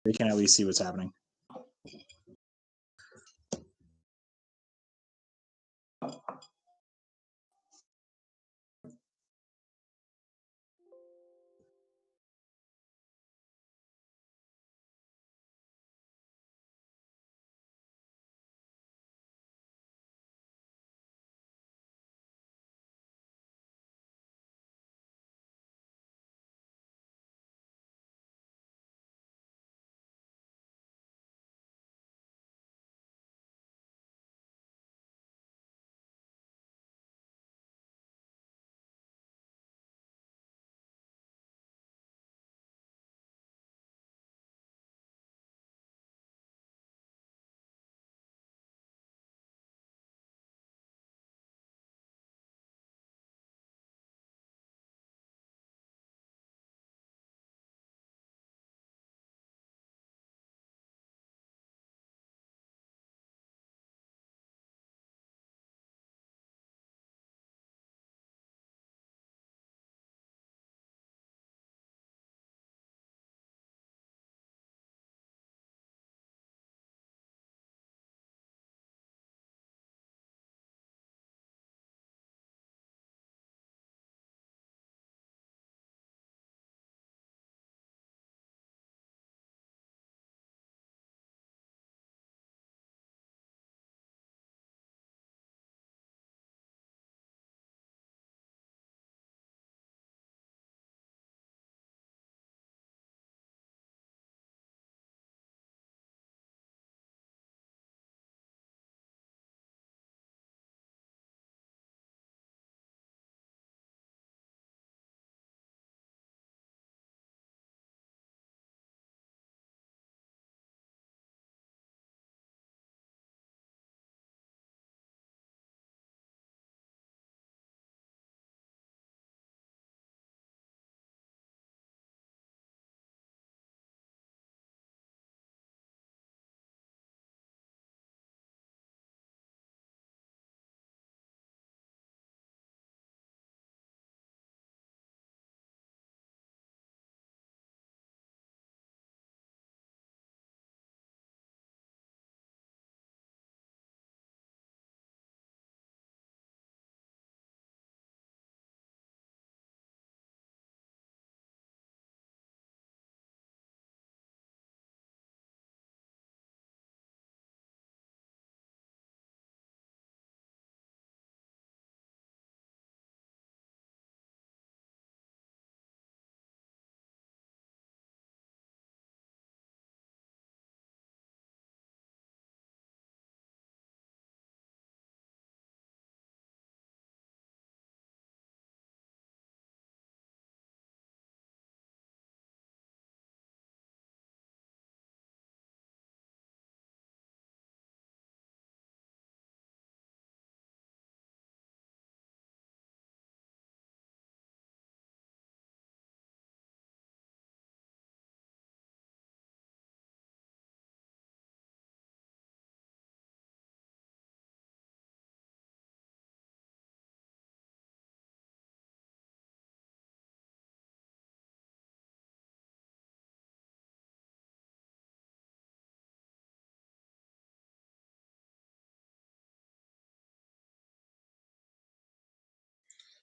We can at least see what's happening.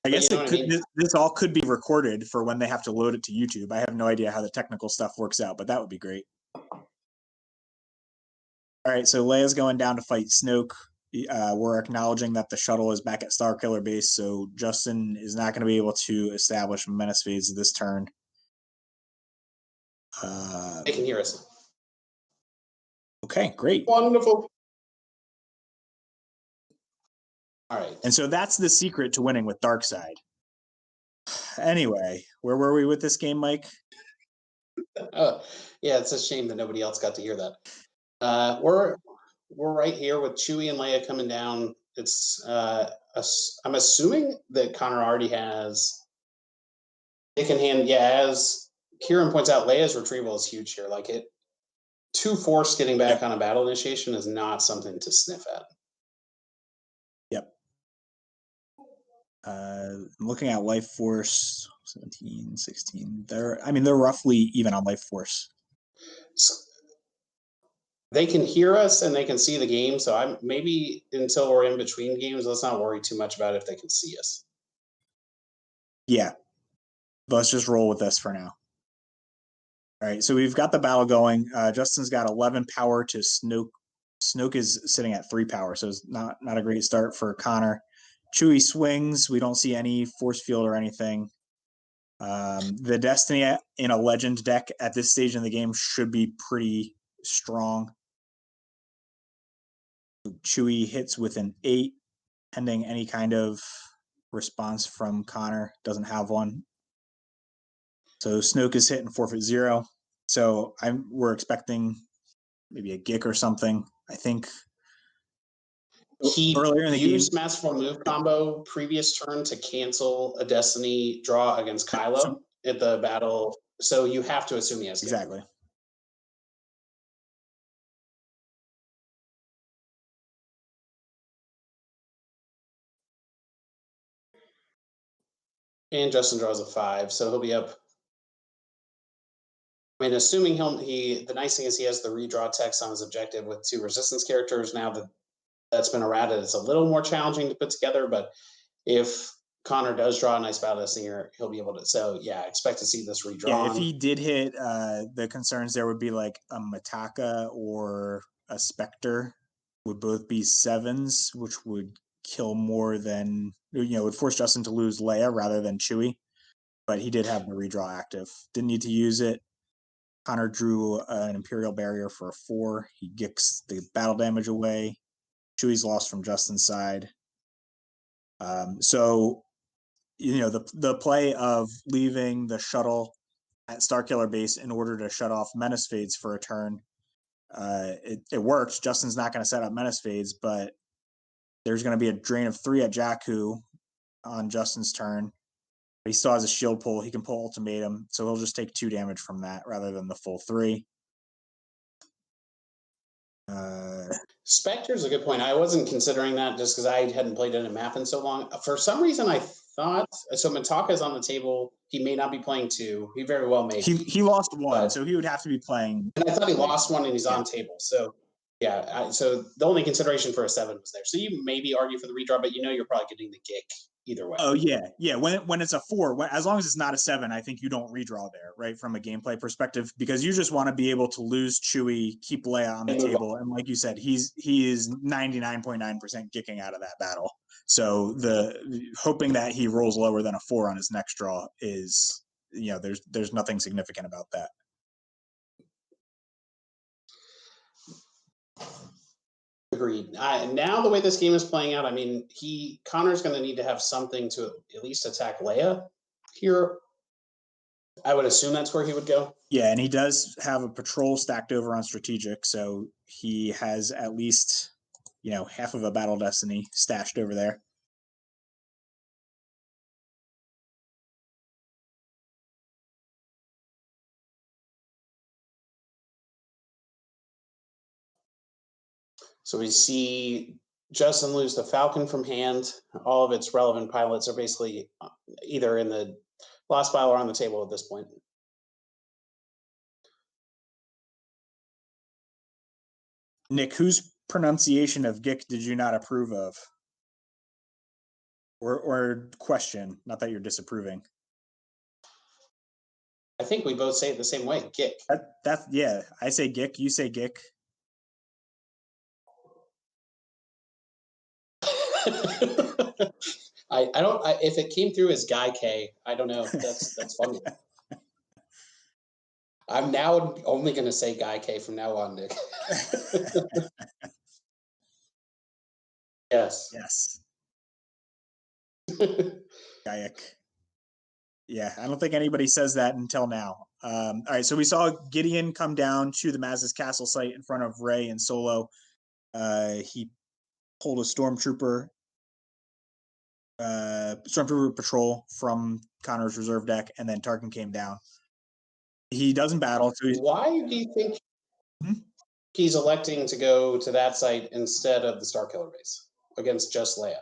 I guess this all could be recorded for when they have to load it to YouTube. I have no idea how the technical stuff works out, but that would be great. All right, so Leia's going down to fight Snoke. We're acknowledging that the shuttle is back at Starkiller Base, so Justin is not going to be able to establish Menace phase this turn. They can hear us. Okay, great. Wonderful. All right. And so that's the secret to winning with Darkseid. Anyway, where were we with this game, Mike? Yeah, it's a shame that nobody else got to hear that. We're right here with Chewie and Leia coming down. It's I'm assuming that Conor already has Dick in hand. Yeah, as Kieran points out, Leia's retrieval is huge here. Like 2 Force getting back on a battle initiation is not something to sniff at. Yep. I'm looking at Life Force 17, 16. They're roughly even on Life Force. they can hear us and they can see the game. So I'm maybe until we're in between games, let's not worry too much about if they can see us. Yeah. Let's just roll with this for now. All right, so we've got the battle going. Justin's got 11 power to Snoke. Snoke is sitting at 3 power, so it's not a great start for Conor. Chewie swings. We don't see any force field or anything. The Destiny in a Legend deck at this stage in the game should be pretty strong. Chewie hits with an 8, pending any kind of response from Conor. Doesn't have one. So Snoke is hitting forfeit 0. So we're expecting maybe a Gick or something. I think He earlier in the game. used Masterful Move combo previous turn to cancel a Destiny draw against Kylo at the battle. So you have to assume he has Gick. Exactly. And Justin draws a 5, so he'll be up. I mean, assuming the nice thing is he has the redraw text on his objective with 2 resistance characters. Now that that's been errated, it's a little more challenging to put together. But if Conor does draw a nice battle destiny here, he'll be able to. So yeah, expect to see this redrawn. Yeah, if he did hit, the concerns there would be like a Mataka or a Spectre would both be 7s, which would kill more than would force Justin to lose Leia rather than Chewie. But he did have the redraw active. Didn't need to use it. Conor drew an Imperial Barrier for a 4. He gets the battle damage away. Chewie's lost from Justin's side. So, the play of leaving the shuttle at Starkiller Base in order to shut off Menace Fades for a turn, it works. Justin's not going to set up Menace Fades, but there's going to be a drain of 3 at Jakku on Justin's turn. He still has a shield pull. He can pull Ultimatum, so he'll just take 2 damage from that rather than the full 3. Spectre's a good point. I wasn't considering that just because I hadn't played in a map in so long. For some reason, I thought so. Mataka's on the table. He may not be playing 2. He very well may. He lost 1, so he would have to be playing. And I thought he lost 1, and he's on table. So yeah. So the only consideration for a 7 was there. So you maybe argue for the redraw, but you're probably getting the Gick either way. Oh yeah. When it's a 4, as long as it's not a 7, I think you don't redraw there, right? From a gameplay perspective, because you just want to be able to lose Chewie, keep Leia on the table, and like you said, he is 99.9% kicking out of that battle. So the hoping that he rolls lower than a 4 on his next draw is, there's nothing significant about that. Agreed. Now the way this game is playing out, I mean, Conor's going to need to have something to at least attack Leia here. I would assume that's where he would go. Yeah, and he does have a patrol stacked over on strategic, so he has at least, half of a battle destiny stashed over there. So we see Justin lose the Falcon from hand. All of its relevant pilots are basically either in the lost pile or on the table at this point. Nick, whose pronunciation of Gick did you not approve of? Or question, not that you're disapproving. I think we both say it the same way, Gick. Yeah, I say Gick, you say Gick. I don't. If it came through as Guy K, I don't know. That's funny. I'm now only going to say Guy K from now on, Nick. Yes. Gaiek. Yeah, I don't think anybody says that until now. All right, so we saw Gideon come down to the Maz's castle site in front of Rey and Solo. He pulled a stormtrooper patrol from Conor's reserve deck, and then Tarkin came down. He doesn't battle. So why do you think he's electing to go to that site instead of the Starkiller base against just Leia?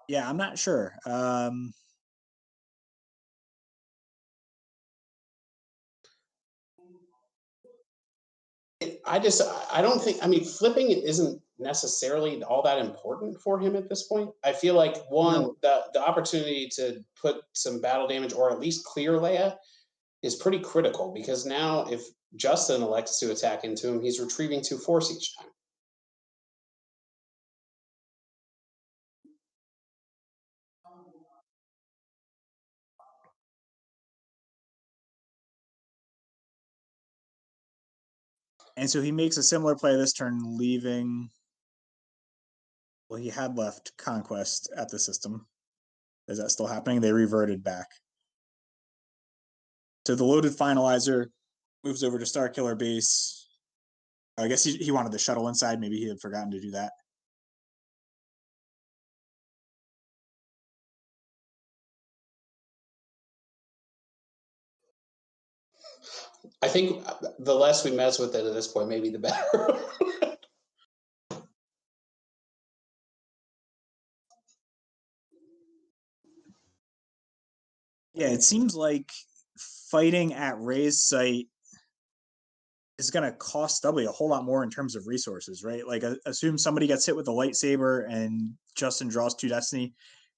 Yeah, I'm not sure. I don't think, I mean, flipping isn't necessarily all that important for him at this point. I feel like No, one, the opportunity to put some battle damage or at least clear Leia is pretty critical because now if Justin elects to attack into him, he's retrieving 2 force each time. and so he makes a similar play this turn, leaving. Well, he had left Conquest at the system. Is that still happening? They reverted back. So the loaded finalizer moves over to Starkiller base. I guess he wanted the shuttle inside. Maybe he had forgotten to do that. I think the less we mess with it at this point, maybe the better. Yeah, it seems like fighting at Ray's site is going to cost doubly a whole lot more in terms of resources, right? Like, assume somebody gets hit with a lightsaber and Justin draws 2 Destiny.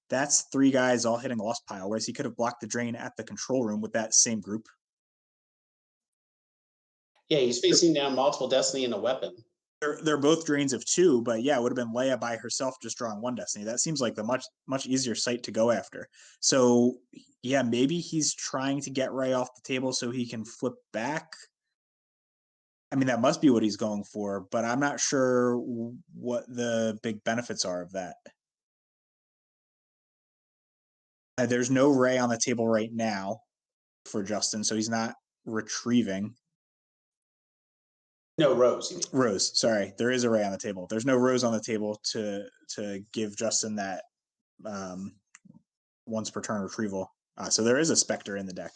That's 3 guys all hitting a lost pile, whereas he could have blocked the drain at the control room with that same group. Yeah, he's facing down multiple Destiny and a weapon. They're both drains of 2, but yeah, it would have been Leia by herself just drawing 1 Destiny. That seems like the much easier site to go after. So yeah, maybe he's trying to get Rey off the table so he can flip back. I mean, that must be what he's going for, but I'm not sure what the big benefits are of that. There's no Rey on the table right now for Justin, so he's not retrieving. No, Rose, you mean? Rose, sorry, there is a Rey on the table. There's no Rose on the table to give Justin that once per turn retrieval. So there is a Spectre in the deck.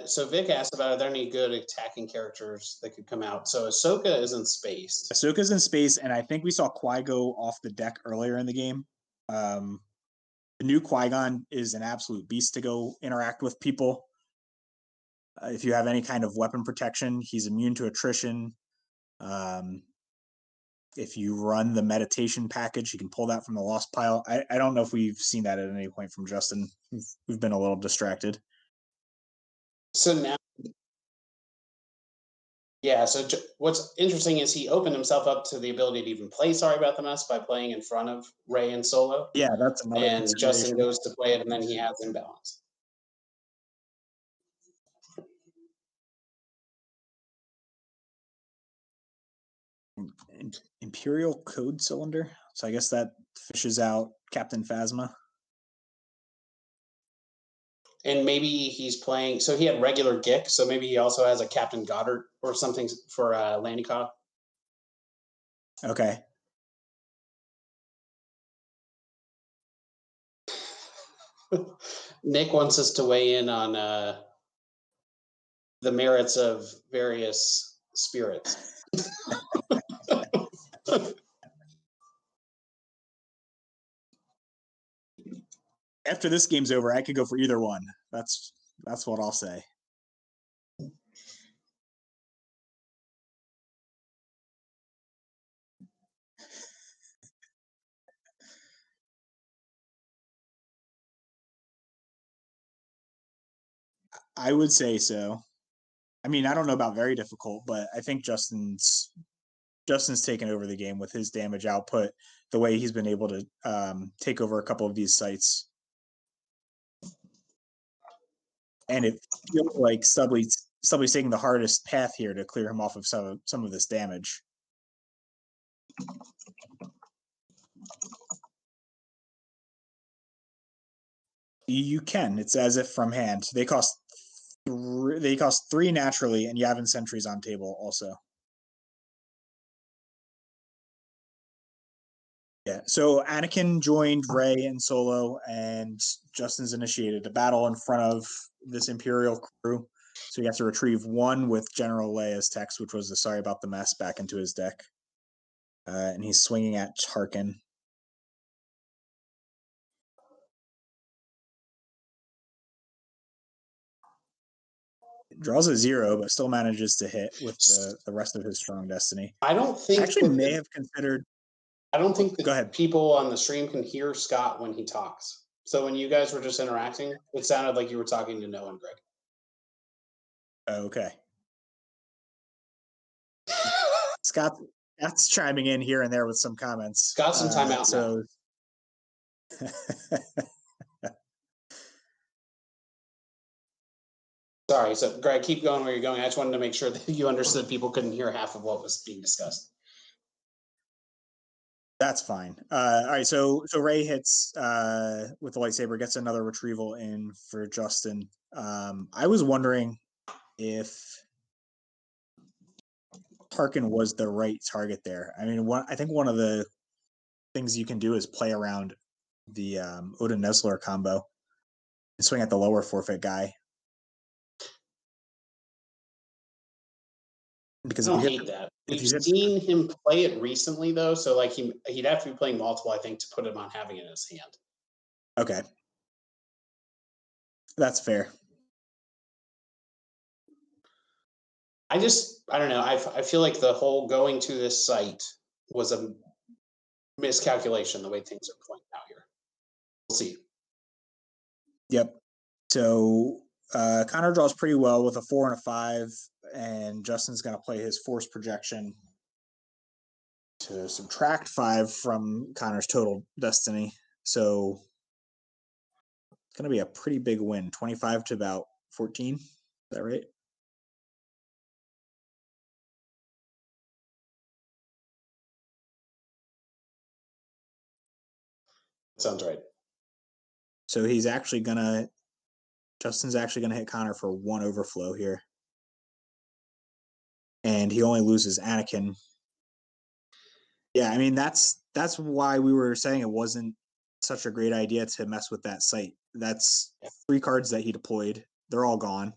So Vic asked about, are there any good attacking characters that could come out? So Ahsoka is in space. Ahsoka's in space, and I think we saw Qui go off the deck earlier in the game. The new Qui-Gon is an absolute beast to go interact with people. If you have any kind of weapon protection, he's immune to attrition. If you run the meditation package, you can pull that from the lost pile. I don't know if we've seen that at any point from Justin. We've been a little distracted. So now, yeah. So what's interesting is he opened himself up to the ability to even play Sorry About the Mess by playing in front of Rey and Solo. Yeah, that's another And Justin consideration. goes to play it, and then he has imbalance. Imperial Code Cylinder. So I guess that fishes out Captain Phasma. And maybe he's playing. So he had regular Gick. So maybe he also has a Captain Goddard or something for Landicott. Okay. Nick wants us to weigh in on the merits of various spirits. After this game's over, I could go for either one. That's what I'll say. I would say so. I mean, I don't know about very difficult, but I think Justin's taken over the game with his damage output, the way he's been able to take over a couple of these sites. And it feels like Stubley's taking the hardest path here to clear him off of some of this damage. You can. It's as if from hand. They cost 3 naturally, and Yavin Sentries on table also. Yeah. So Anakin joined Rey and Solo, and Justin's initiated a battle in front of this Imperial crew. So you have to retrieve 1 with General Leia's text, which was the Sorry About the Mess, back into his deck. And he's swinging at Tarkin. Draws a 0, but still manages to hit with the rest of his strong destiny. I don't think Actually may have considered. I don't think Go that ahead. people on the stream can hear Scott when he talks. So when you guys were just interacting, it sounded like you were talking to Noah and Greg. Okay. Scott's chiming in here and there with some comments. Scott's in timeout now. Sorry, so Greg, keep going where you're going. I just wanted to make sure that you understood people couldn't hear half of what was being discussed. That's fine. All right, so Ray hits with the lightsaber, gets another retrieval in for Justin. I was wondering if Tarkin was the right target there. I mean, I think one of the things you can do is play around the Odin Nestler combo and swing at the lower forfeit guy. Because I don't hate that. We've seen him play it recently, though, so like he'd have to be playing multiple, I think, to put him on having it in his hand. Okay, that's fair. I don't know. I feel like the whole going to this site was a miscalculation the way things are playing out here. We'll see. Yep. So Conor draws pretty well with a 4 and a 5, and Justin's going to play his force projection to subtract 5 from Conor's total destiny. So it's going to be a pretty big win, 25 to about 14. Is that right? Sounds right. So Justin's actually gonna hit Conor for 1 overflow here. And he only loses Anakin. Yeah, I mean that's why we were saying it wasn't such a great idea to mess with that site. That's 3 cards that he deployed. They're all gone.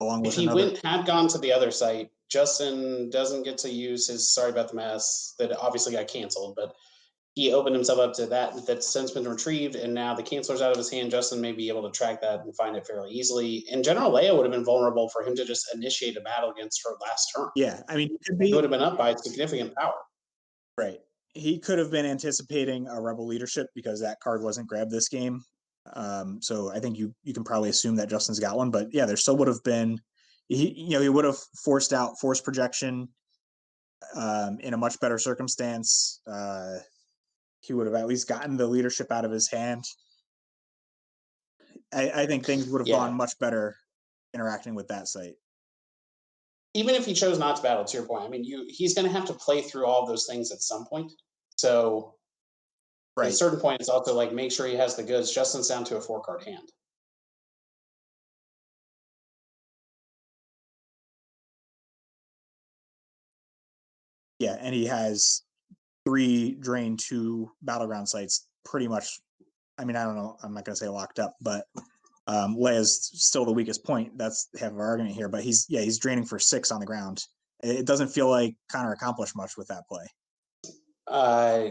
Along with if he had gone to the other site, Justin doesn't get to use his sorry about the mess that obviously got canceled, but he opened himself up to that's since been retrieved, and now the canceler's out of his hand. Justin may be able to track that and find it fairly easily. And General Leia would have been vulnerable for him to just initiate a battle against her last turn. Yeah, I mean, he would have been up by significant power. Right. He could have been anticipating a rebel leadership because that card wasn't grabbed this game. So I think you can probably assume that Justin's got one, but yeah, there still would have been. He would have forced out force projection in a much better circumstance. He would have at least gotten the leadership out of his hand. I think things would have gone much better interacting with that site. Even if he chose not to battle, to your point, I mean, he's going to have to play through all those things at some point. So at a certain point, it's also like make sure he has the goods. Justin's down to a 4-card hand. Yeah, and he has 3 drain 2 battleground sites pretty much. I mean, I don't know. I'm not going to say locked up, but Leia's still the weakest point. That's half of our argument here. But he's draining for 6 on the ground. It doesn't feel like Conor accomplished much with that play.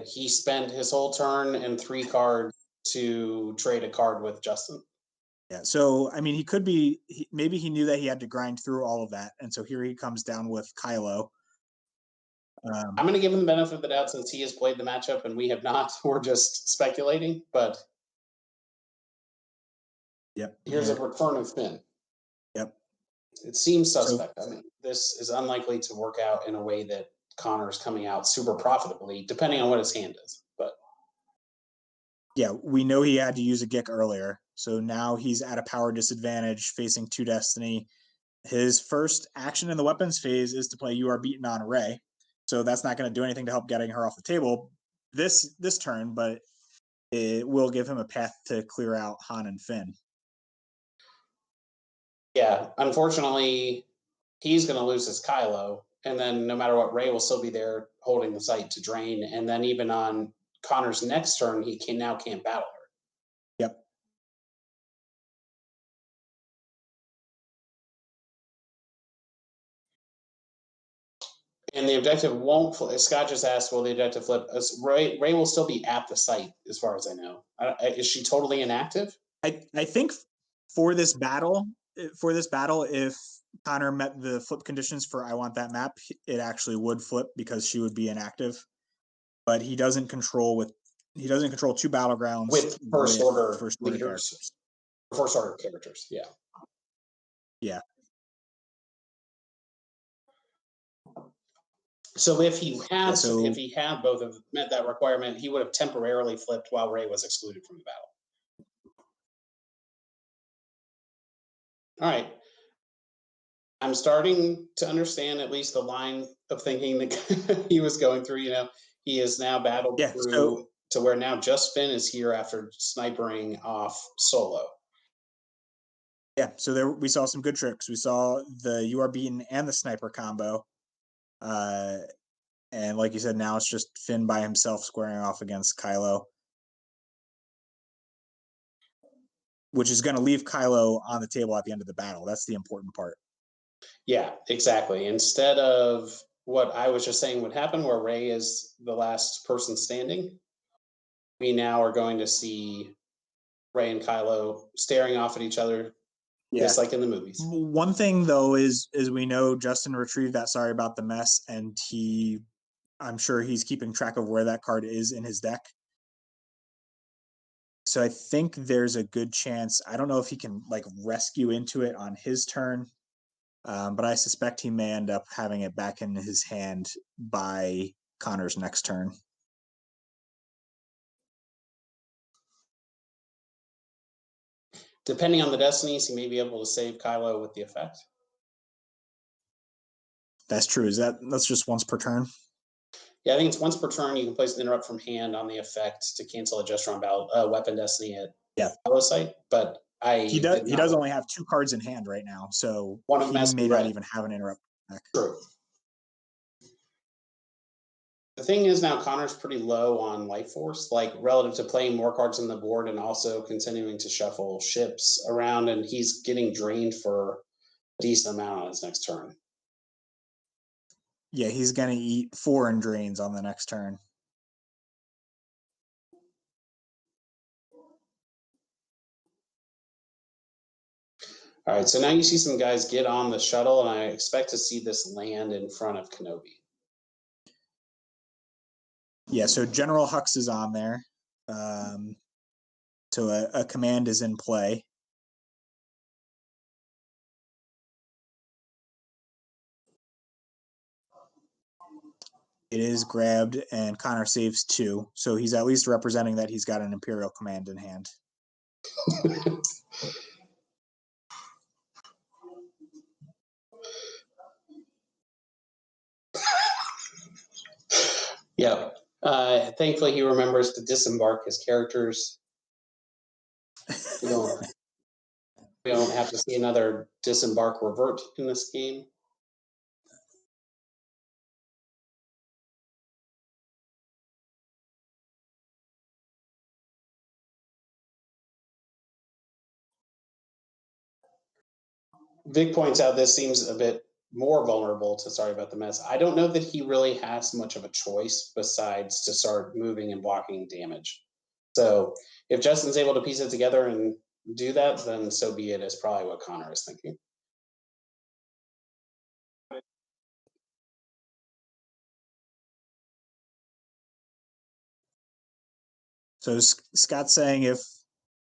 He spent his whole turn and 3 cards to trade a card with Justin. Yeah, so I mean, he could be. Maybe he knew that he had to grind through all of that, and so here he comes down with Kylo. I'm going to give him the benefit of the doubt since he has played the matchup and we have not. We're just speculating, but yep. Here's a return of Finn. Yep. It seems suspect. I mean, this is unlikely to work out in a way that Conor's coming out super profitably, depending on what his hand is. But yeah, we know he had to use a Gick earlier, so now he's at a power disadvantage, facing 2 destiny. His first action in the weapons phase is to play "You Are Beaten" on Rey, so that's not going to do anything to help getting her off the table this turn, but it will give him a path to clear out Han and Finn. Yeah, unfortunately, he's going to lose his Kylo, and then no matter what, Rey will still be there holding the site to drain, and then even on Conor's next turn, he now can't battle her. Yep. And the objective won't. Scott just asked, "Will the objective flip?" Rey will still be at the site, as far as I know. Is she totally inactive? I think for this battle, for this battle, if Conor met the flip conditions for I want that map, it actually would flip because she would be inactive. But he doesn't control two battlegrounds with first order first order leaders, characters. first order characters. Yeah. Yeah. So if he had so both of met that requirement, he would have temporarily flipped while Ray was excluded from the battle. All right. I'm starting to understand at least the line of thinking that he was going through. He is now battled yeah. through to where now Just Finn is here after snipering off Solo. Yeah, so there we saw some good tricks. We saw the You Are Beaten and the sniper combo. And like you said, now it's just Finn by himself squaring off against Kylo, which is going to leave Kylo on the table at the end of the battle. That's the important part. Yeah, exactly. Instead of what I was just saying would happen, where Ray is the last person standing, we now are going to see Ray and Kylo staring off at each other, just like in the movies. One thing though is we know Justin retrieved that Sorry About the Mess, and I'm sure he's keeping track of where that card is in his deck. So I think there's a good chance. I don't know if he can like rescue into it on his turn, but I suspect he may end up having it back in his hand by Conor's next turn. Depending on the destinies, he may be able to save Kylo with the effect. That's true. That's just once per turn? Yeah, I think it's once per turn. You can place an interrupt from hand on the effect to cancel a gesture on weapon destiny at Kylo site. But he does only have 2 cards in hand right now, so one of them he may not even have an interrupt back. True. The thing is now Connor's pretty low on life force, like relative to playing more cards on the board and also continuing to shuffle ships around, and he's getting drained for a decent amount on his next turn. Yeah, he's going to eat 4 in drains on the next turn. All right, so now you see some guys get on the shuttle, and I expect to see this land in front of Kenobi. Yeah, so General Hux is on there. So a command is in play. It is grabbed, and Conor saves 2. So he's at least representing that he's got an Imperial command in hand. Yeah. Thankfully, he remembers to disembark his characters. We don't have to see another disembark revert in this game. Vic points out this seems a bit more vulnerable to Sorry About the Mess. I don't know that he really has much of a choice besides to start moving and blocking damage. So if Justin's able to piece it together and do that, then so be it, is probably what Conor is thinking. So Scott's saying if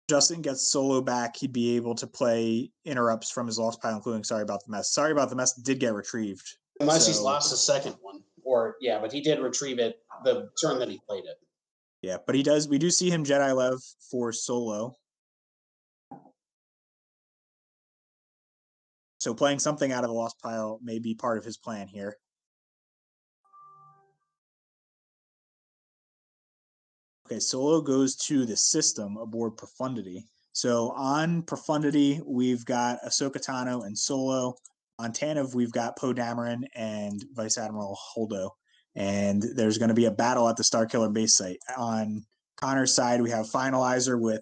Justin gets Solo back, he'd be able to play interrupts from his lost pile, including Sorry About the Mess. Sorry About the Mess did get retrieved. Unless he's lost a second one. But he did retrieve it the turn that he played it. Yeah, but we do see him Jedi Lev for Solo. So playing something out of the lost pile may be part of his plan here. Okay, Solo goes to the system aboard Profundity. So on Profundity, we've got Ahsoka Tano and Solo. On Tanev, we've got Poe Dameron and Vice Admiral Holdo. And there's going to be a battle at the Starkiller base site. On Connor's side, we have Finalizer with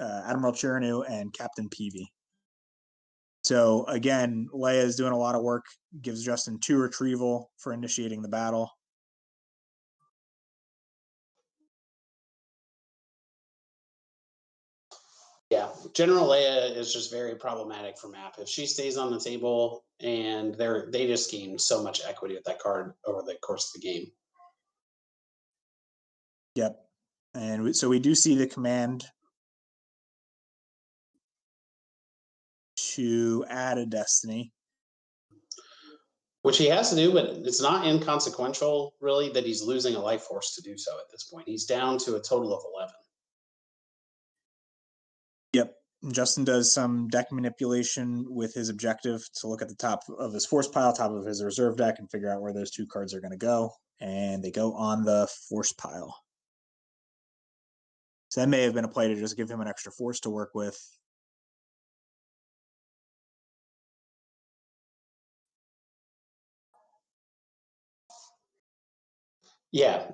Admiral Chiranu and Captain Peavy. So again, Leia is doing a lot of work, gives Justin 2 retrieval for initiating the battle. Yeah, General Leia is just very problematic for map. If she stays on the table, and they just gain so much equity with that card over the course of the game. Yep. And so we do see the command to add a destiny. Which he has to do, but it's not inconsequential, really, that he's losing a life force to do so at this point. He's down to a total of 11. Yep. Justin does some deck manipulation with his objective to look at the top of his force pile, top of his reserve deck, and figure out where those two cards are going to go. And they go on the force pile. So that may have been a play to just give him an extra force to work with. Yeah.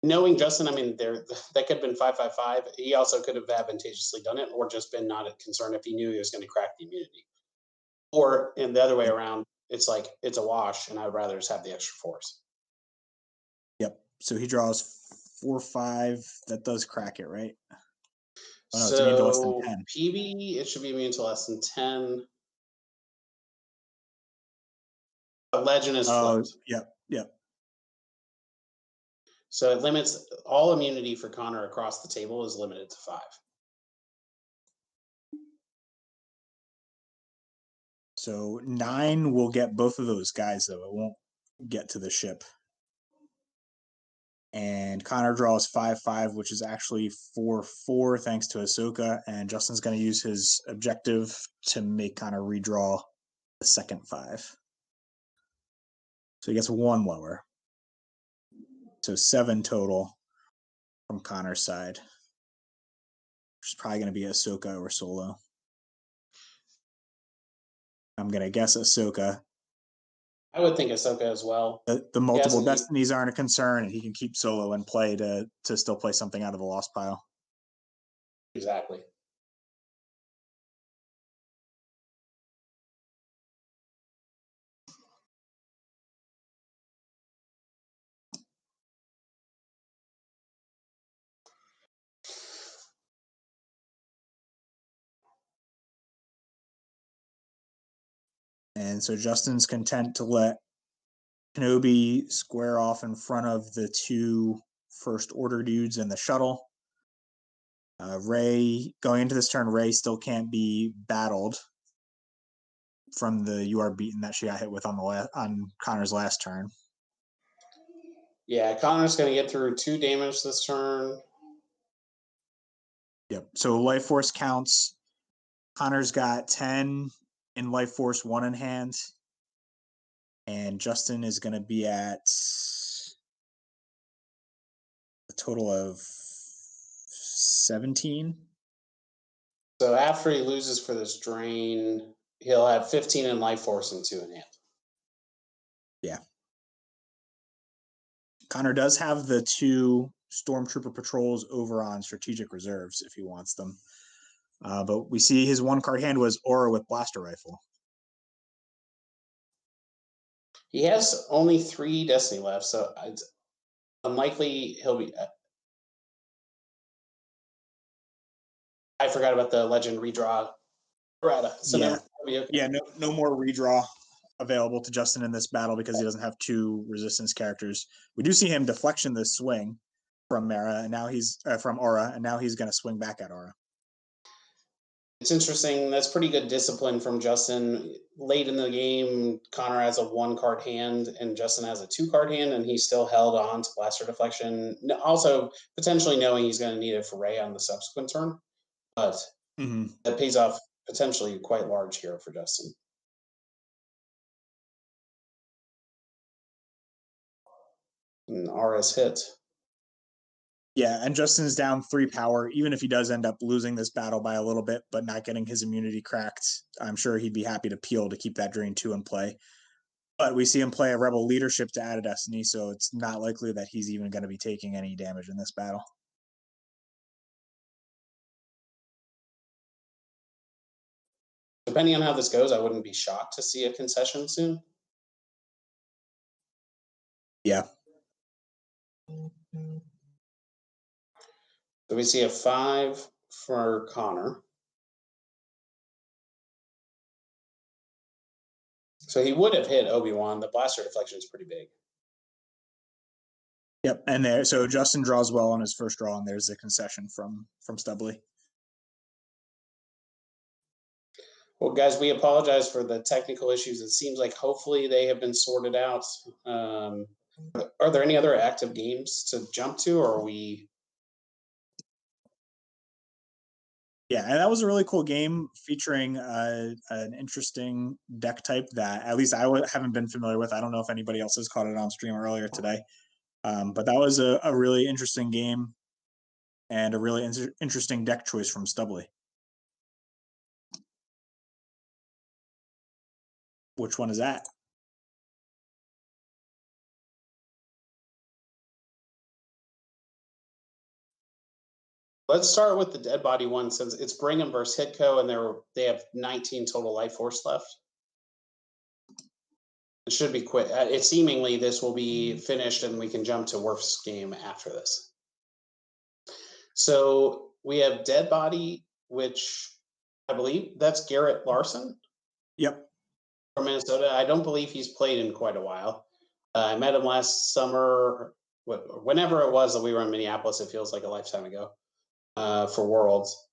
Knowing Justin, I mean, that could have been 5/5/5. He also could have advantageously done it, or just been not concerned if he knew he was going to crack the immunity. Or in the other way Yep. around, it's like it's a wash, and I'd rather just have the extra force. Yep. So he draws 4/5. That does crack it, right? Oh no, it's immune to less than So 10. PB, it should be immune to less than 10. A legend is Oh, flipped. yep, yep. So it limits all immunity for Conor across the table is limited to 5. So 9 will get both of those guys, though. It won't get to the ship. And Conor draws 5/5, which is actually 4/4 thanks to Ahsoka. And Justin's going to use his objective to make Conor redraw the second 5. So he gets 1 lower. So 7 total from Conor's side, which is probably going to be Ahsoka or Solo. I'm going to guess Ahsoka. I would think Ahsoka as well. The multiple Yes, destinies aren't a concern, and he can keep Solo in play to still play something out of the lost pile. exactly. And so Justin's content to let Kenobi square off in front of the 2 first order dudes in the shuttle. Rey, going into this turn, Rey still can't be battled from the "you are beaten" that she got hit with on Conor's last turn. Yeah, Conor's going to get through 2 damage this turn. Yep. So life force counts. Conor's got 10 in life force, 1 in hand. And Justin is going to be at a total of 17. So after he loses for this drain, he'll have 15 in life force and 2 in hand. Yeah. Conor does have the 2 stormtrooper patrols over on strategic reserves if he wants them. But we see his 1 card hand was Aura with blaster rifle. He has only 3 destiny left, so it's unlikely he'll be. I forgot about the legend redraw errata. So Yeah. no, he'll be okay. Yeah, no more redraw available to Justin in this battle because he doesn't have 2 resistance characters. We do see him deflection the swing from Mara, and now he's from Aura, and now he's going to swing back at Aura. It's interesting. That's pretty good discipline from Justin. Late in the game, Conor has a 1 card hand and Justin has a 2 card hand, and he still held on to blaster deflection. Also, potentially knowing he's going to need it for Rey on the subsequent turn, but that pays off potentially quite large here for Justin. And RS hit. Yeah, and Justin's down 3 power. Even if he does end up losing this battle by a little bit, but not getting his immunity cracked, I'm sure he'd be happy to peel to keep that drain 2 in play. But we see him play a rebel leadership to add a destiny, so it's not likely that he's even going to be taking any damage in this battle. Depending on how this goes, I wouldn't be shocked to see a concession soon. Yeah. So we see a 5 for Conor. So he would have hit Obi-Wan. The blaster deflection is pretty big. Yep, and there. So Justin draws well on his first draw, and there's a concession from Stubley. Well, guys, we apologize for the technical issues. It seems like hopefully they have been sorted out. Are there any other active games to jump to, or are we? Yeah, and that was a really cool game featuring an interesting deck type that at least I haven't been familiar with. I don't know if anybody else has caught it on stream earlier today, but that was a really interesting game and a really interesting deck choice from Stubley. Which one is that? Let's start with the dead body one since it's Brigham versus Hitco, and they have 19 total life force left. It should be quick. It seemingly this will be finished, and we can jump to Worf's game after this. So we have dead body, which I believe that's Garrett Larson. Yep. From Minnesota. I don't believe he's played in quite a while. I met him last summer, whenever it was that we were in Minneapolis. It feels like a lifetime ago for Worlds.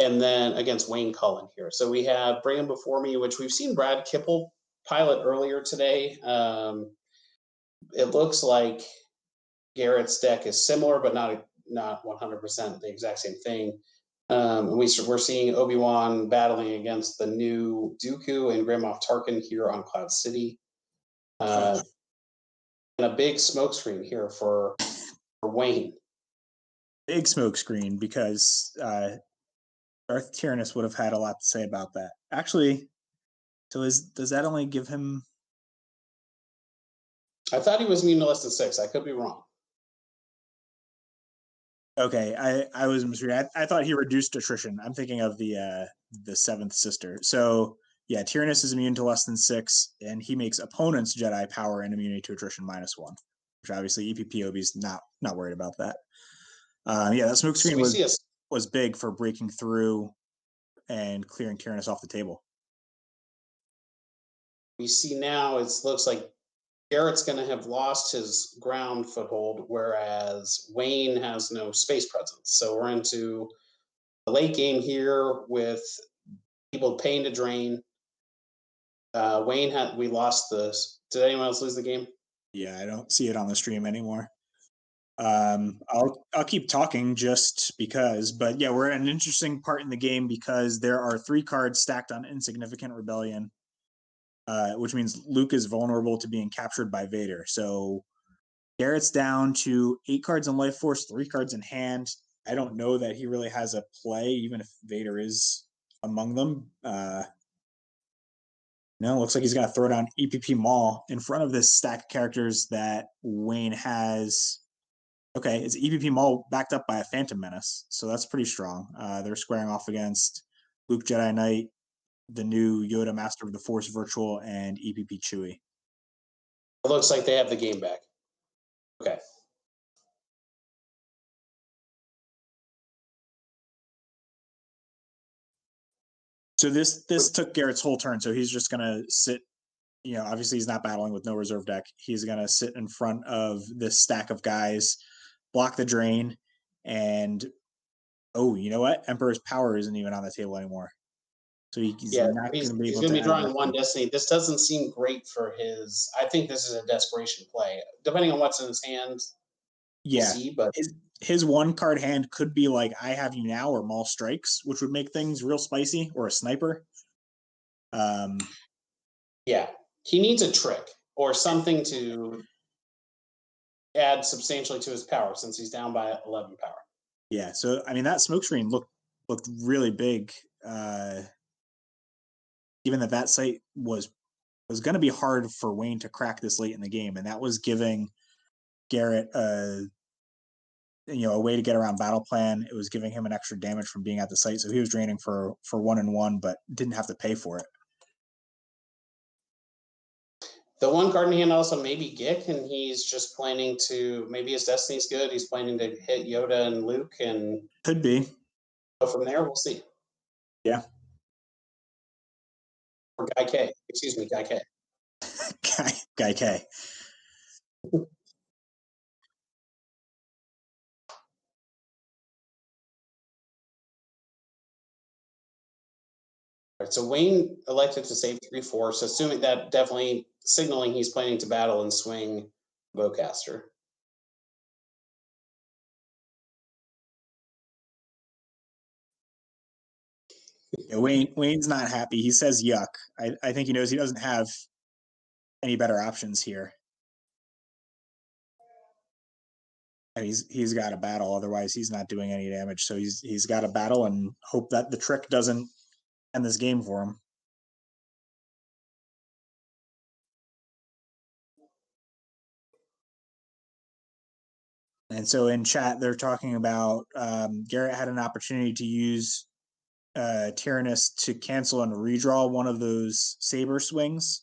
And then against Wayne Cullen here. So we have Bring Him Before Me, which we've seen Brad Kipple pilot earlier today. It looks like Garrett's deck is similar, but not 100% the exact same thing. We're seeing Obi-Wan battling against the new Dooku and Grand Moff Tarkin here on Cloud City. And a big smokescreen here for Wayne. Big smoke screen because Darth Tyrannus would have had a lot to say about that. Actually, so does that only give him? I thought he was immune to less than 6. I could be wrong. Okay, I was misreading. I thought he reduced attrition. I'm thinking of the seventh sister. So yeah, Tyrannus is immune to less than 6, and he makes opponents Jedi power and immunity to attrition -1, which obviously EPPOB's not worried about that. Yeah, that smoke screen was big for breaking through and clearing Tyrannus off the table. We see now it looks like Garrett's going to have lost his ground foothold, whereas Wayne has no space presence. So we're into the late game here with people paying to drain. We lost this. Did anyone else lose the game? Yeah, I don't see it on the stream anymore. I'll keep talking just because, but yeah, we're at an interesting part in the game because there are 3 cards stacked on Insignificant Rebellion, which means Luke is vulnerable to being captured by Vader. So Garrett's down to 8 cards in life force, 3 cards in hand. I don't know that he really has a play, even if Vader is among them. No, looks like he's going to throw down EPP Maul in front of this stack of characters that Wayne has. Okay, it's EPP Maul backed up by a Phantom Menace, so that's pretty strong. They're squaring off against Luke Jedi Knight, the new Yoda Master of the Force Virtual, and EPP Chewie. It looks like they have the game back. Okay. So this took Garrett's whole turn, so he's just going to sit. Obviously he's not battling with no reserve deck. He's going to sit in front of this stack of guys, block the drain, and you know what? Emperor's Power isn't even on the table anymore. So he's not going to be able to. He's going to be drawing 1 Destiny. This doesn't seem great for his. I think this is a desperation play, depending on what's in his hand. Yeah, we'll see, but his 1 card hand could be like I Have You Now or Maul Strikes, which would make things real spicy, or a Sniper. Yeah, he needs a trick or something to add substantially to his power since he's down by 11 power. Yeah, so I mean that smokescreen looked really big, given that site was going to be hard for Wayne to crack this late in the game, and that was giving Garrett a way to get around battle plan. It was giving him an extra damage from being at the site, so he was draining for 1-1, but didn't have to pay for it. The 1 card in hand also maybe Gick, and he's just planning to, maybe his Destiny's good. He's planning to hit Yoda and Luke, and could be. from there, we'll see. Yeah. Or Guy K. Excuse me, Guy K. Guy K. Right, so Wayne elected to save 3-4, so assuming that definitely signaling he's planning to battle and swing Bowcaster. Yeah, Wayne's not happy. He says yuck. I think he knows he doesn't have any better options here. And he's got to battle, otherwise he's not doing any damage. So he's got to battle and hope that the trick doesn't end this game for him. And so in chat, they're talking about Garrett had an opportunity to use Tyrannus to cancel and redraw one of those saber swings,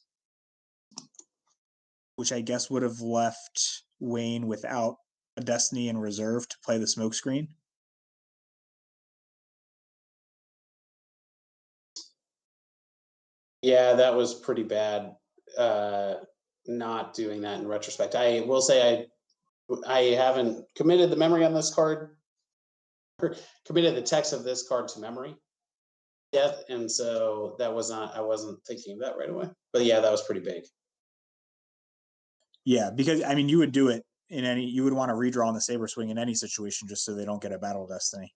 which I guess would have left Wayne without a Destiny in reserve to play the smokescreen. Yeah, that was pretty bad. Not doing that in retrospect. I will say I haven't committed the memory on this card, committed the text of this card to memory yet, and so that was not. I wasn't thinking of that right away. But yeah, that was pretty big. Yeah, because I mean, you would do it in any. You would want to redraw on the saber swing in any situation, just so they don't get a battle Destiny.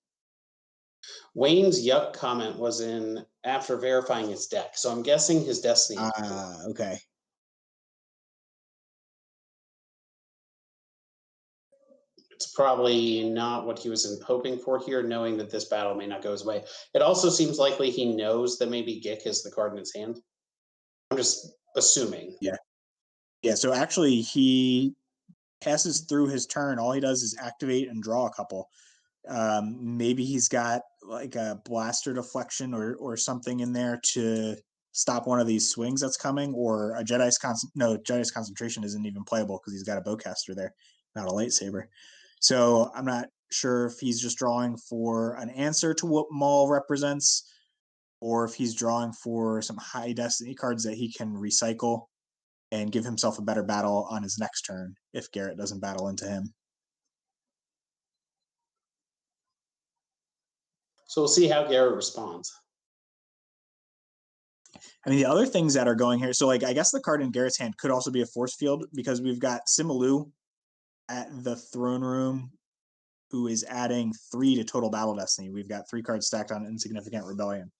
Wayne's yuck comment was in after verifying his deck, so I'm guessing his Destiny. Okay. It's probably not what he was hoping for here, knowing that this battle may not go his way. It also seems likely he knows that maybe Gick is the card in his hand. I'm just assuming. Yeah. Yeah. So actually, he passes through his turn. All he does is activate and draw a couple. Maybe he's got like a blaster deflection or something in there to stop one of these swings that's coming, or a Jedi's Jedi's concentration isn't even playable because he's got a bowcaster there, not a lightsaber. So I'm not sure if he's just drawing for an answer to what Maul represents, or if he's drawing for some high destiny cards that he can recycle and give himself a better battle on his next turn if Garrett doesn't battle into him. So we'll see how Garrett responds. I mean, the other things that are going here, so like I guess the card in Garrett's hand could also be a force field because we've got Simalu at the throne room who is adding 3 to total battle destiny. We've got 3 cards stacked on insignificant rebellion.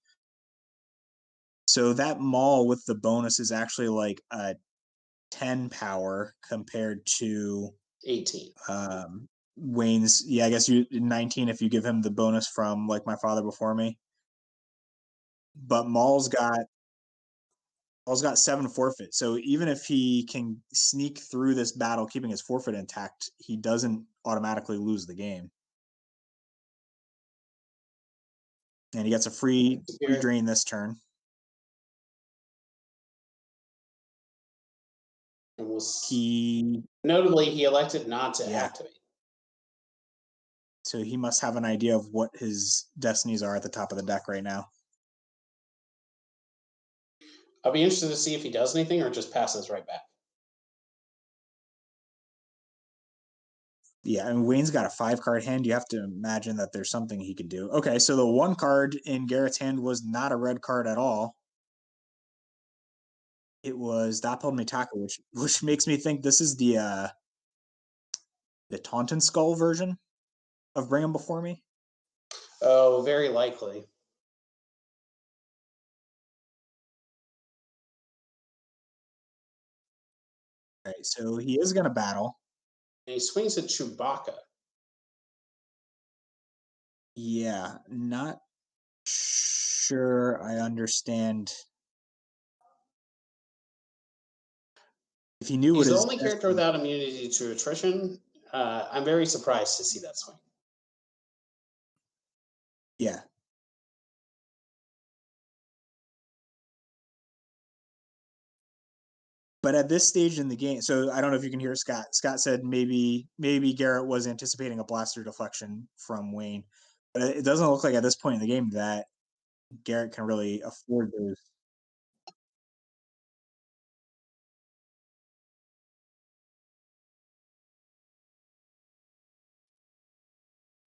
So that Maul with the bonus is actually like a 10 power compared to 18. Wayne's. Yeah, I guess 19 if you give him the bonus from like my father before me. But Maul's got 7 forfeit. So even if he can sneak through this battle, keeping his forfeit intact, he doesn't automatically lose the game. And he gets a free drain this turn. And notably, he elected not to activate. So he must have an idea of what his destinies are at the top of the deck right now. I'll be interested to see if he does anything or just passes right back. Yeah, I mean, Wayne's got a 5-card hand. You have to imagine that there's something he could do. Okay, so the 1 card in Garrett's hand was not a red card at all. It was Dappled Mitaka, which makes me think this is the Taunton Skull version of Bring 'Em Before Me. Oh, very likely. All right, so he is going to battle. And he swings at Chewbacca. Yeah, not sure I understand. If he knew He's what the his only character without immunity to attrition. I'm very surprised to see that swing. Yeah. But at this stage in the game, so I don't know if you can hear Scott. Scott said maybe Garrett was anticipating a blaster deflection from Wayne. But it doesn't look like at this point in the game that Garrett can really afford those.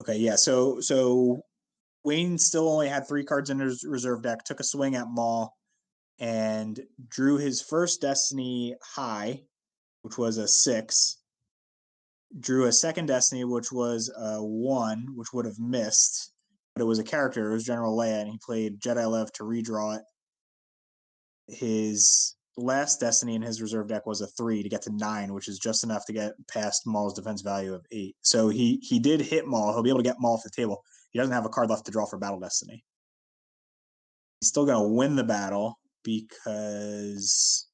Okay, yeah. So Wayne still only had 3 cards in his reserve deck. Took a swing at Maul and drew his first Destiny high, which was a 6. Drew a second Destiny, which was a 1, which would have missed, but it was a character. It was General Leia, and he played Jedi Lev to redraw it. His last Destiny in his reserve deck was a 3 to get to 9, which is just enough to get past Maul's defense value of 8. So he did hit Maul. He'll be able to get Maul off the table. He doesn't have a card left to draw for Battle Destiny. He's still going to win the battle because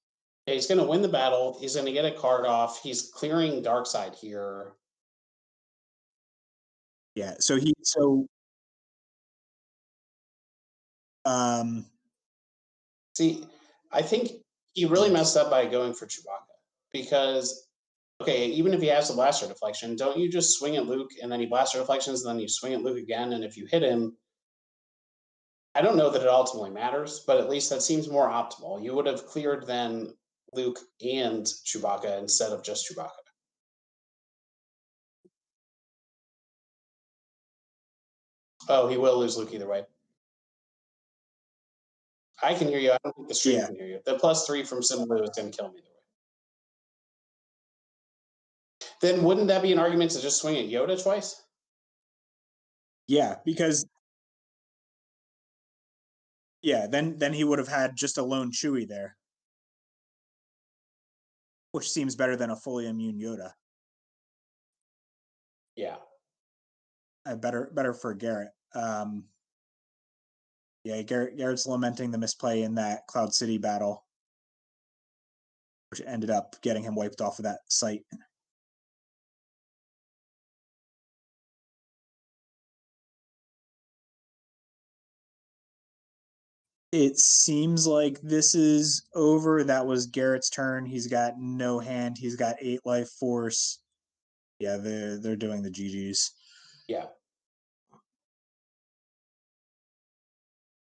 Yeah, he's going to win the battle. He's going to get a card off. He's clearing Darkside here. yeah. So um See, I think he really messed up by going for Chewbacca because, okay, even if he has a blaster deflection, don't you just swing at Luke and then he blaster deflections and then you swing at Luke again? And if you hit him, I don't know that it ultimately matters, but at least that seems more optimal. You would have cleared then Luke and Chewbacca instead of just Chewbacca. Oh, he will lose Luke either way. I can hear you. I don't think the stream yeah. can hear you. The +3 from Simu is going to kill me either way. Then wouldn't that be an argument to just swing at Yoda twice? Yeah, because then he would have had just a lone Chewie there, which seems better than a fully immune Yoda. Yeah. Better for Garrett. Yeah, Garrett's lamenting the misplay in that Cloud City battle, which ended up getting him wiped off of that site. It seems like this is over. That was Garrett's turn. He's got no hand. He's got 8 life force. Yeah, they're doing the GGs. Yeah.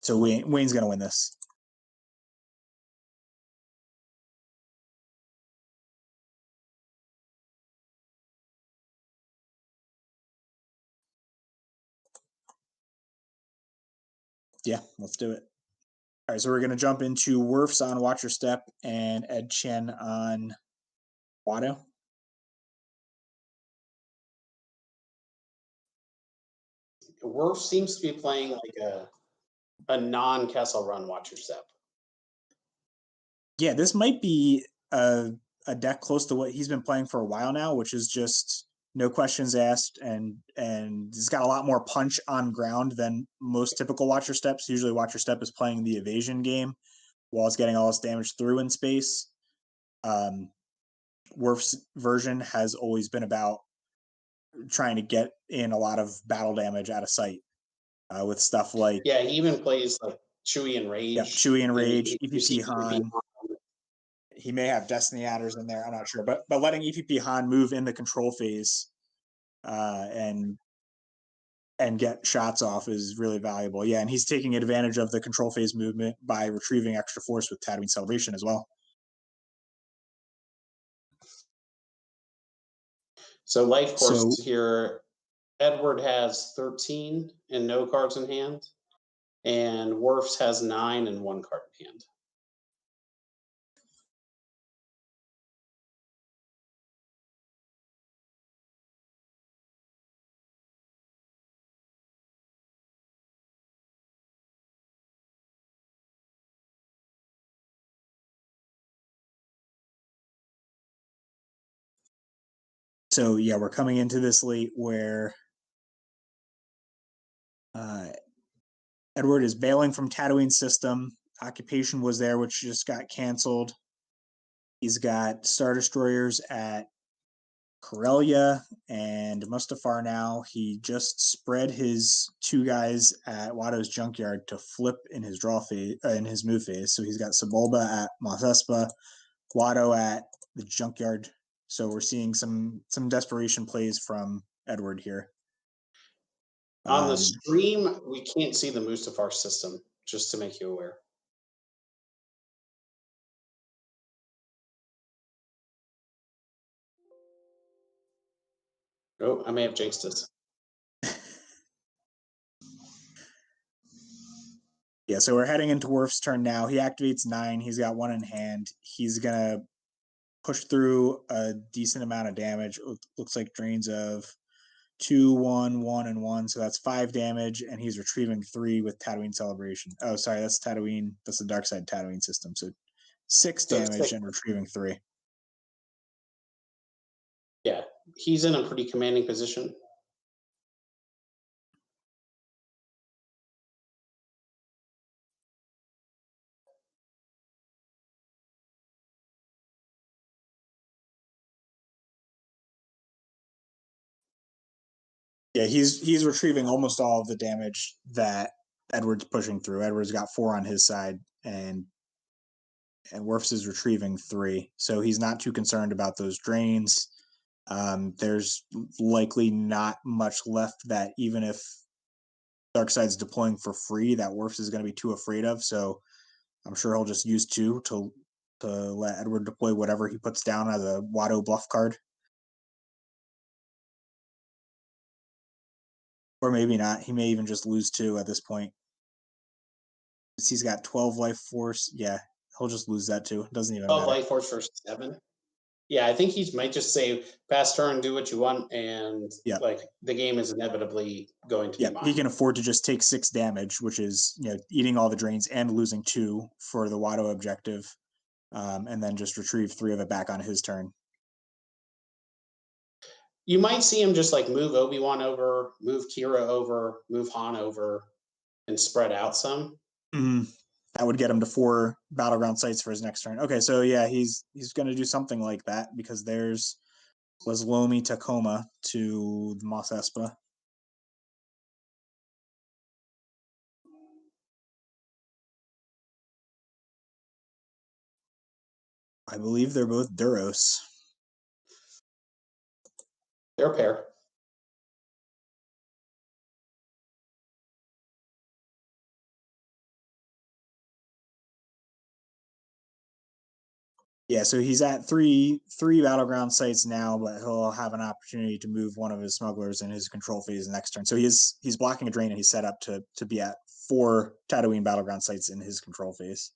So Wayne's gonna win this. Yeah, let's do it. All right, so we're gonna jump into Werfs on Watcher Step and Ed Chen on Watto. Worf seems to be playing like a non-Kessel Run Watcher Step. Yeah, this might be a deck close to what he's been playing for a while now, which is just no questions asked, and it's got a lot more punch on ground than most typical Watcher Steps. Usually, Watcher Step is playing the evasion game while it's getting all its damage through in space. Worf's version has always been about trying to get in a lot of battle damage out of sight with stuff like Yeah, he even plays like Chewie and Rage. Chewie and Rage, You see EPP Han. He may have Destiny adders in there. I'm not sure, but letting EPP Han move in the control phase and get shots off is really valuable. Yeah, and he's taking advantage of the control phase movement by retrieving extra force with Tatooine Celebration as well. So life course here, Edward has 13 and no cards in hand, and Worfs has 9 and 1 card in hand. So yeah, we're coming into this late where Edward is bailing from Tatooine system. Occupation was there, which just got canceled. He's got Star Destroyers at Corellia and Mustafar now. He just spread his 2 guys at Watto's Junkyard to flip in his draw phase, in his move phase. So he's got Sebulba at Mos Espa, Watto at the Junkyard. So we're seeing some desperation plays from Edward here. On the stream, we can't see the Mustafar system, just to make you aware. Oh, I may have jinxed us. Yeah, so we're heading into Worf's turn now. He activates 9. He's got 1 in hand. He's going to push through a decent amount of damage. It looks like drains of 2, 1, 1, and 1. So that's 5 damage, and he's retrieving 3 with Tatooine Celebration. Oh, sorry, that's Tatooine. That's the dark side Tatooine system. So 6 damage and retrieving 3. Yeah, he's in a pretty commanding position. Yeah, he's retrieving almost all of the damage that Edward's pushing through. Edward's got 4 on his side, and Worf's is retrieving 3. So he's not too concerned about those drains. There's likely not much left that even if Darkside's deploying for free, that Worf's is going to be too afraid of. So I'm sure he'll just use 2 to let Edward deploy whatever he puts down as a Watto bluff card. Or maybe not. He may even just lose 2 at this point. He's got 12 life force. Yeah, he'll just lose that too. It doesn't even 12 matter. life force for 7. Yeah, I think he might just say pass turn, do what you want, and like the game is inevitably going to be mine. He can afford to just take 6 damage, which is eating all the drains and losing 2 for the Watto objective, and then just retrieve 3 of it back on his turn. You might see him just like move Obi-Wan over, move Kira over, move Han over, and spread out some. That would get him to 4 battleground sites for his next turn. Okay, so yeah, he's going to do something like that because there's Leslomi Tacoma to the Mos Espa. I believe they're both Duros. They're a pair. Yeah, so he's at three battleground sites now, but he'll have an opportunity to move one of his smugglers in his control phase next turn. So he's blocking a drain, and he's set up to be at 4 Tatooine battleground sites in his control phase.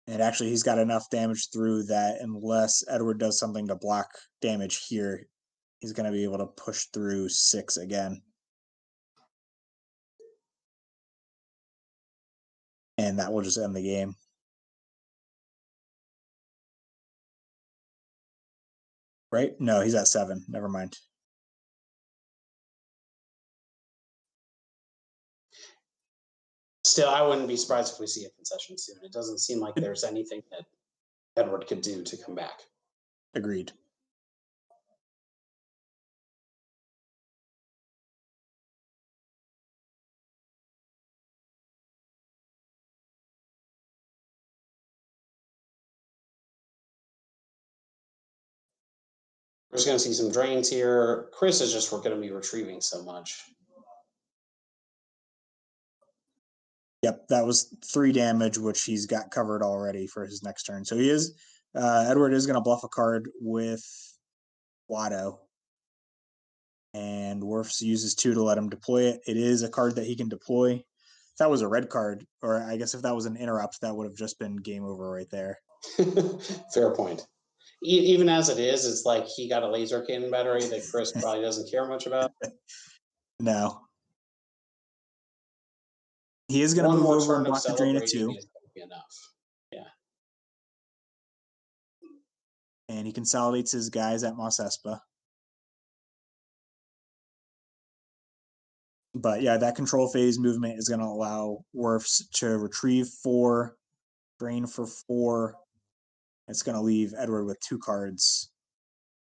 And actually, he's got enough damage through that unless Edward does something to block damage here, he's going to be able to push through 6 again. And that will just end the game. Right? No, he's at 7. Never mind. Still, I wouldn't be surprised if we see a concession soon. It doesn't seem like there's anything that Edward could do to come back. Agreed. We're just going to see some drains here. Chris is just going to be retrieving so much. Yep, that was 3 damage, which he's got covered already for his next turn. So he is Edward is going to bluff a card with Watto, and Worfs uses 2 to let him deploy it. It is a card that he can deploy. If that was a red card, or I guess if that was an interrupt, that would have just been game over right there. Fair point. Even as it is, it's like he got a laser cannon battery that Chris probably doesn't care much about. No. He is going to move over and block the drain at 2. Is going to be enough. Yeah. And he consolidates his guys at Mos Espa. But yeah, that control phase movement is going to allow Worfs to retrieve 4, drain for 4. It's going to leave Edward with 2 cards.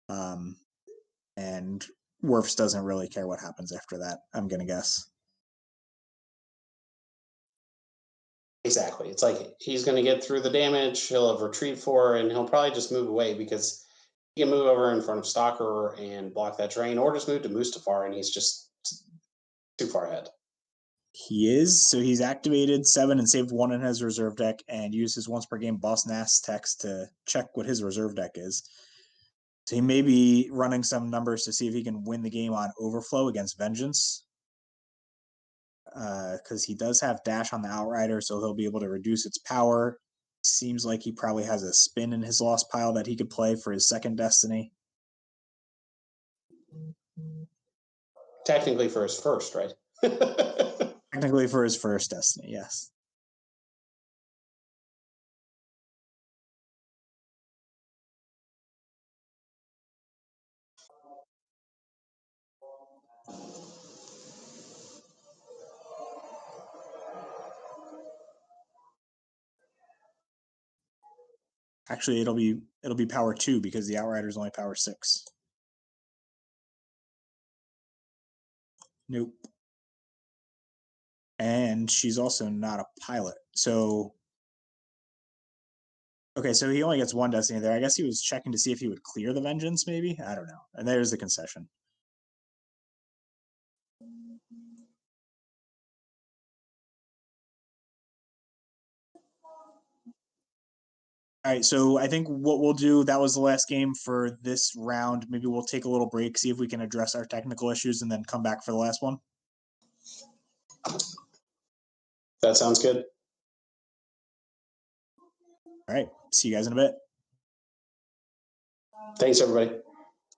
And Werfs doesn't really care what happens after that, I'm going to guess. Exactly. It's like he's going to get through the damage, he'll have retreat 4, and he'll probably just move away because he can move over in front of Stalker and block that drain, or just move to Mustafar, and he's just too far ahead. He is. So he's activated 7 and saved 1 in his reserve deck and used his once per game Boss Nass text to check what his reserve deck is. So he may be running some numbers to see if he can win the game on Overflow against Vengeance. Because he does have Dash on the Outrider, so he'll be able to reduce its power. Seems like he probably has a spin in his lost pile that he could play for his second Destiny. Technically for his first, right? Technically for his first Destiny, yes. Actually, it'll be power 2 because the Outrider's only power 6. Nope. And she's also not a pilot. So okay, so he only gets 1 Destiny there. I guess he was checking to see if he would clear the Vengeance, maybe? I don't know. And there's the concession. All right, so I think what we'll do, that was the last game for this round. Maybe we'll take a little break, see if we can address our technical issues, and then come back for the last one. That sounds good. All right, see you guys in a bit. Thanks, everybody.